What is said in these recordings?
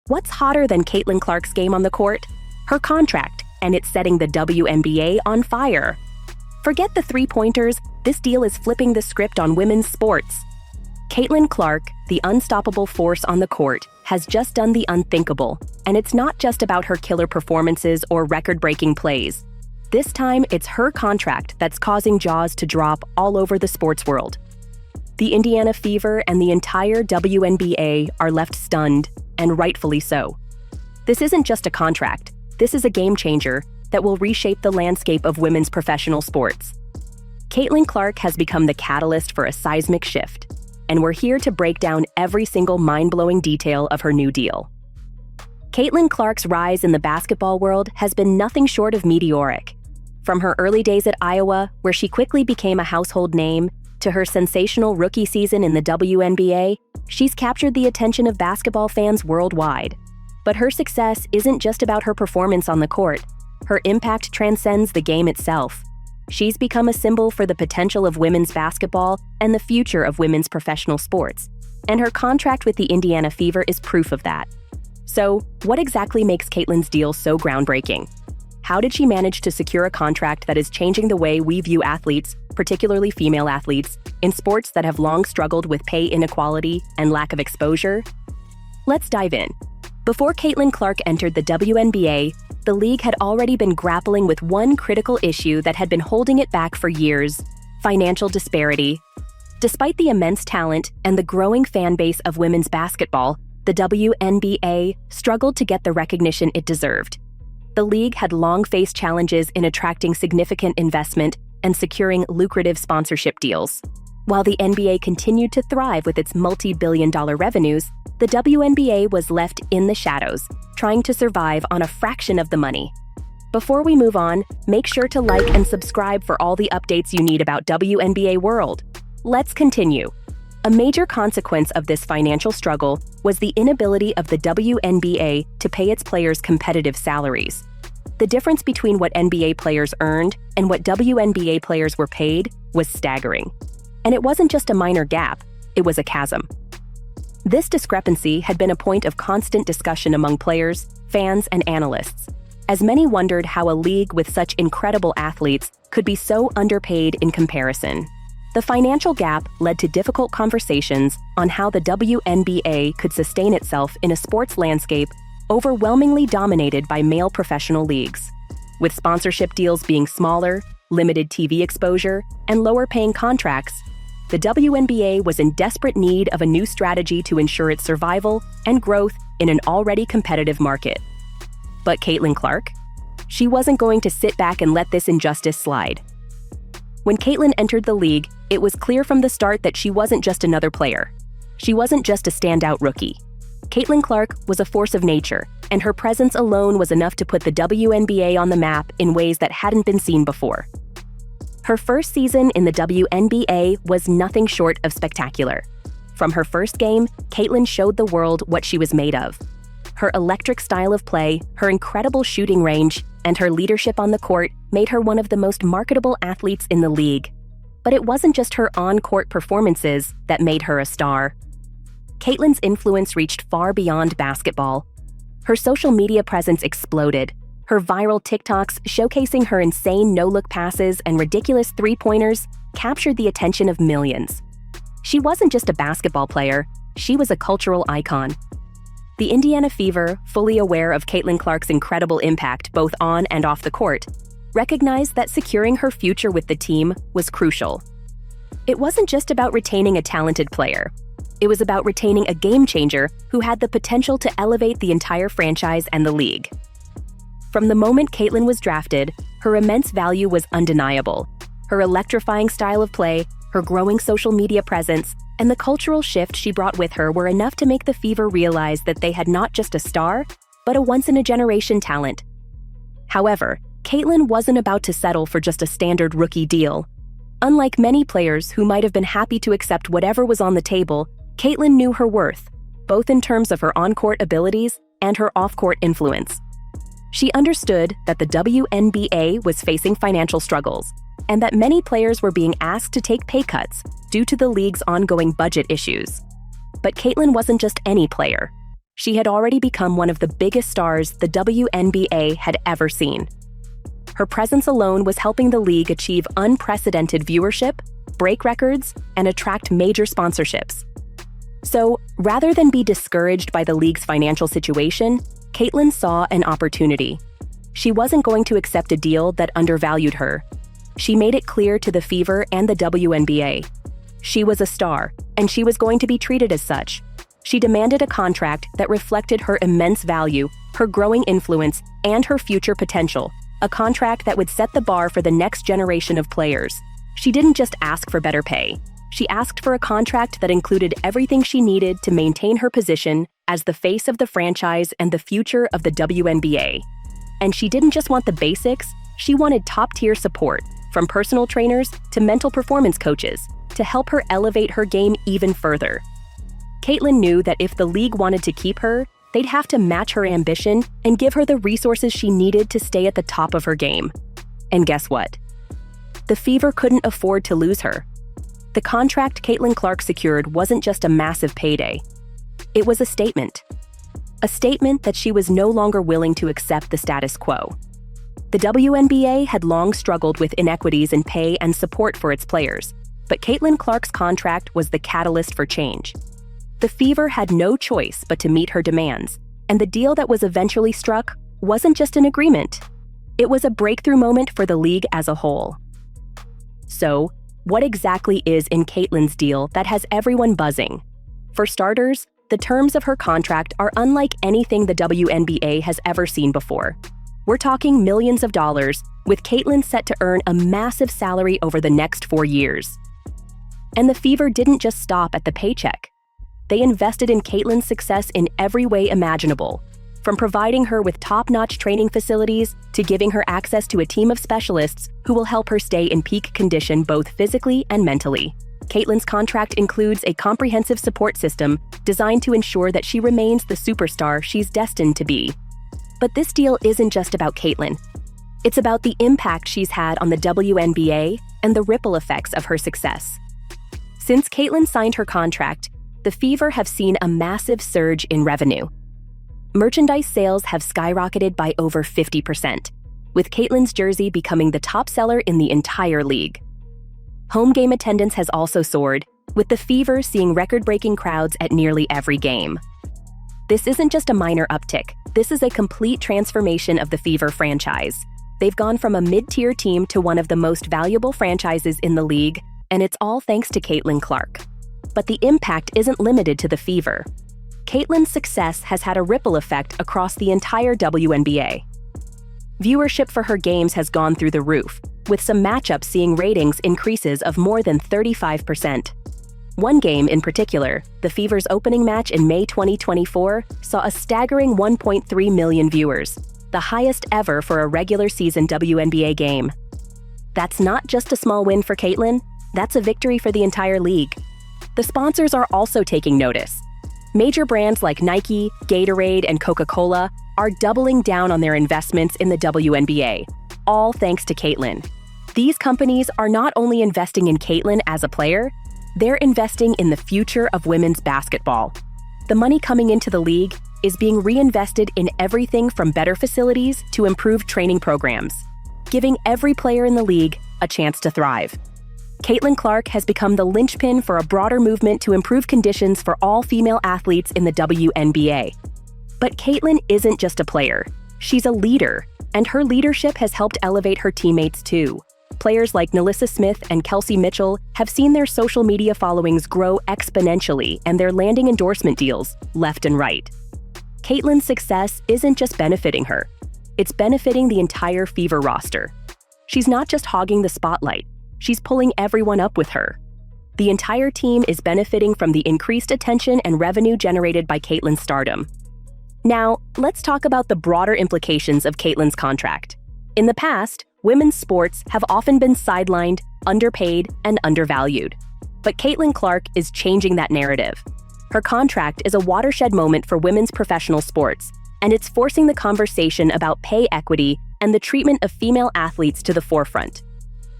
What's hotter than Caitlin Clark's game on the court? Her contract, and it's setting the WNBA on fire. Forget the three-pointers, this deal is flipping the script on women's sports. Caitlin Clark, the unstoppable force on the court, has just done the unthinkable, and it's not just about her killer performances or record-breaking plays. This time, it's her contract that's causing jaws to drop all over the sports world. The Indiana Fever and the entire WNBA are left stunned, and rightfully so. This isn't just a contract, this is a game changer that will reshape the landscape of women's professional sports. Caitlin Clark has become the catalyst for a seismic shift, and we're here to break down every single mind-blowing detail of her new deal. Caitlin Clark's rise in the basketball world has been nothing short of meteoric. From her early days at Iowa, where she quickly became a household name, to her sensational rookie season in the WNBA, she's captured the attention of basketball fans worldwide. But her success isn't just about her performance on the court. Her impact transcends the game itself. She's become a symbol for the potential of women's basketball and the future of women's professional sports. And her contract with the Indiana Fever is proof of that. So, what exactly makes Caitlin's deal so groundbreaking? How did she manage to secure a contract that is changing the way we view athletes, particularly female athletes, in sports that have long struggled with pay inequality and lack of exposure? Let's dive in. Before Caitlin Clark entered the WNBA, the league had already been grappling with one critical issue that had been holding it back for years: financial disparity. Despite the immense talent and the growing fan base of women's basketball, the WNBA struggled to get the recognition it deserved. The league had long faced challenges in attracting significant investment and securing lucrative sponsorship deals. While the NBA continued to thrive with its multi-billion-dollar revenues, the WNBA was left in the shadows, trying to survive on a fraction of the money. Before we move on, make sure to like and subscribe for all the updates you need about WNBA World. Let's continue. A major consequence of this financial struggle was the inability of the WNBA to pay its players competitive salaries. The difference between what NBA players earned and what WNBA players were paid was staggering. And it wasn't just a minor gap, it was a chasm. This discrepancy had been a point of constant discussion among players, fans, and analysts, as many wondered how a league with such incredible athletes could be so underpaid in comparison. The financial gap led to difficult conversations on how the WNBA could sustain itself in a sports landscape overwhelmingly dominated by male professional leagues. With sponsorship deals being smaller, limited TV exposure, and lower-paying contracts, the WNBA was in desperate need of a new strategy to ensure its survival and growth in an already competitive market. But Caitlin Clark? She wasn't going to sit back and let this injustice slide. When Caitlin entered the league, it was clear from the start that she wasn't just another player. She wasn't just a standout rookie. Caitlin Clark was a force of nature, and her presence alone was enough to put the WNBA on the map in ways that hadn't been seen before. Her first season in the WNBA was nothing short of spectacular. From her first game, Caitlin showed the world what she was made of. Her electric style of play, her incredible shooting range, and her leadership on the court made her one of the most marketable athletes in the league. But it wasn't just her on-court performances that made her a star. Caitlin's influence reached far beyond basketball. Her social media presence exploded. Her viral TikToks showcasing her insane no-look passes and ridiculous three-pointers captured the attention of millions. She wasn't just a basketball player, she was a cultural icon. The Indiana Fever, fully aware of Caitlin Clark's incredible impact both on and off the court, recognized that securing her future with the team was crucial. It wasn't just about retaining a talented player. It was about retaining a game-changer who had the potential to elevate the entire franchise and the league. From the moment Caitlin was drafted, her immense value was undeniable. Her electrifying style of play, her growing social media presence, and the cultural shift she brought with her were enough to make the Fever realize that they had not just a star, but a once-in-a-generation talent. However, Caitlin wasn't about to settle for just a standard rookie deal. Unlike many players who might have been happy to accept whatever was on the table, Caitlin knew her worth, both in terms of her on-court abilities and her off-court influence. She understood that the WNBA was facing financial struggles, and that many players were being asked to take pay cuts due to the league's ongoing budget issues. But Caitlin wasn't just any player. she had already become one of the biggest stars the WNBA had ever seen. Her presence alone was helping the league achieve unprecedented viewership, break records, and attract major sponsorships. So, rather than be discouraged by the league's financial situation, Caitlin saw an opportunity. She wasn't going to accept a deal that undervalued her. She made it clear to the Fever and the WNBA. She was a star, and she was going to be treated as such. She demanded a contract that reflected her immense value, her growing influence, and her future potential, a contract that would set the bar for the next generation of players. She didn't just ask for better pay. She asked for a contract that included everything she needed to maintain her position as the face of the franchise and the future of the WNBA. And she didn't just want the basics, she wanted top-tier support, from personal trainers to mental performance coaches, to help her elevate her game even further. Caitlin knew that if the league wanted to keep her, they'd have to match her ambition and give her the resources she needed to stay at the top of her game. And guess what? The Fever couldn't afford to lose her. The contract Caitlin Clark secured wasn't just a massive payday. It was a statement. A statement that she was no longer willing to accept the status quo. The WNBA had long struggled with inequities in pay and support for its players, but Caitlin Clark's contract was the catalyst for change. The Fever had no choice but to meet her demands, and the deal that was eventually struck wasn't just an agreement. It was a breakthrough moment for the league as a whole. So, what exactly is in Caitlin's deal that has everyone buzzing? For starters, the terms of her contract are unlike anything the WNBA has ever seen before. We're talking millions of dollars, with Caitlin set to earn a massive salary over the next 4 years. And the Fever didn't just stop at the paycheck. They invested in Caitlin's success in every way imaginable, from providing her with top-notch training facilities to giving her access to a team of specialists who will help her stay in peak condition both physically and mentally. Caitlin's contract includes a comprehensive support system designed to ensure that she remains the superstar she's destined to be. But this deal isn't just about Caitlin. It's about the impact she's had on the WNBA and the ripple effects of her success. Since Caitlin signed her contract, the Fever have seen a massive surge in revenue. Merchandise sales have skyrocketed by over 50%, with Caitlin's jersey becoming the top seller in the entire league. Home game attendance has also soared, with the Fever seeing record-breaking crowds at nearly every game. This isn't just a minor uptick, this is a complete transformation of the Fever franchise. They've gone from a mid-tier team to one of the most valuable franchises in the league, and it's all thanks to Caitlin Clark. But the impact isn't limited to the Fever. Caitlin's success has had a ripple effect across the entire WNBA. Viewership for her games has gone through the roof, with some matchups seeing ratings increases of more than 35%. One game in particular, the Fever's opening match in May 2024, saw a staggering 1.3 million viewers, the highest ever for a regular season WNBA game. That's not just a small win for Caitlin, that's a victory for the entire league. The sponsors are also taking notice. Major brands like Nike, Gatorade, and Coca-Cola are doubling down on their investments in the WNBA, all thanks to Caitlin. These companies are not only investing in Caitlin as a player, they're investing in the future of women's basketball. The money coming into the league is being reinvested in everything from better facilities to improved training programs, giving every player in the league a chance to thrive. Caitlin Clark has become the linchpin for a broader movement to improve conditions for all female athletes in the WNBA. But Caitlin isn't just a player, she's a leader, and her leadership has helped elevate her teammates too. Players like Nalissa Smith and Kelsey Mitchell have seen their social media followings grow exponentially and they're landing endorsement deals left and right. Caitlin's success isn't just benefiting her, it's benefiting the entire Fever roster. She's not just hogging the spotlight, she's pulling everyone up with her. The entire team is benefiting from the increased attention and revenue generated by Caitlin's stardom. Now, let's talk about the broader implications of Caitlin's contract. In the past, women's sports have often been sidelined, underpaid, and undervalued. But Caitlin Clark is changing that narrative. Her contract is a watershed moment for women's professional sports, and it's forcing the conversation about pay equity and the treatment of female athletes to the forefront.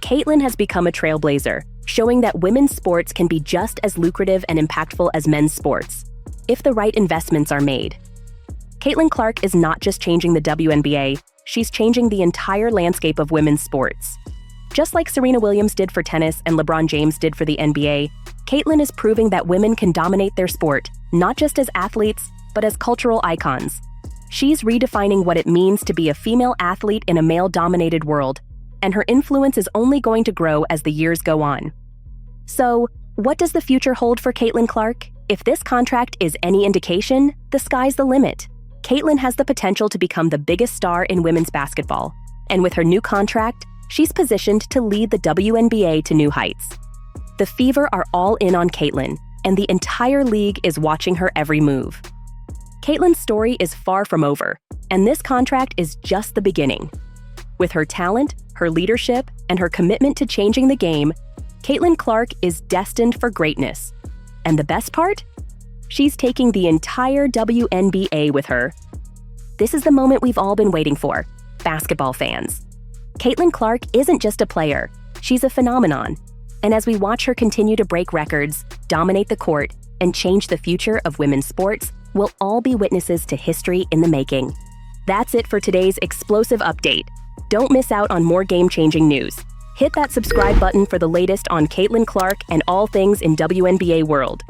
Caitlin has become a trailblazer, showing that women's sports can be just as lucrative and impactful as men's sports, if the right investments are made. Caitlin Clark is not just changing the WNBA, she's changing the entire landscape of women's sports. Just like Serena Williams did for tennis and LeBron James did for the NBA, Caitlin is proving that women can dominate their sport, not just as athletes, but as cultural icons. She's redefining what it means to be a female athlete in a male-dominated world, and her influence is only going to grow as the years go on. So, what does the future hold for Caitlin Clark? If this contract is any indication, the sky's the limit. Caitlin has the potential to become the biggest star in women's basketball, and with her new contract, she's positioned to lead the WNBA to new heights. The Fever are all in on Caitlin, and the entire league is watching her every move. Caitlin's story is far from over, and this contract is just the beginning. With her talent, her leadership, and her commitment to changing the game, Caitlin Clark is destined for greatness. And the best part? She's taking the entire WNBA with her. This is the moment we've all been waiting for, basketball fans. Caitlin Clark isn't just a player, she's a phenomenon. And as we watch her continue to break records, dominate the court, and change the future of women's sports, we'll all be witnesses to history in the making. That's it for today's explosive update. Don't miss out on more game-changing news. Hit that subscribe button for the latest on Caitlin Clark and all things in WNBA world.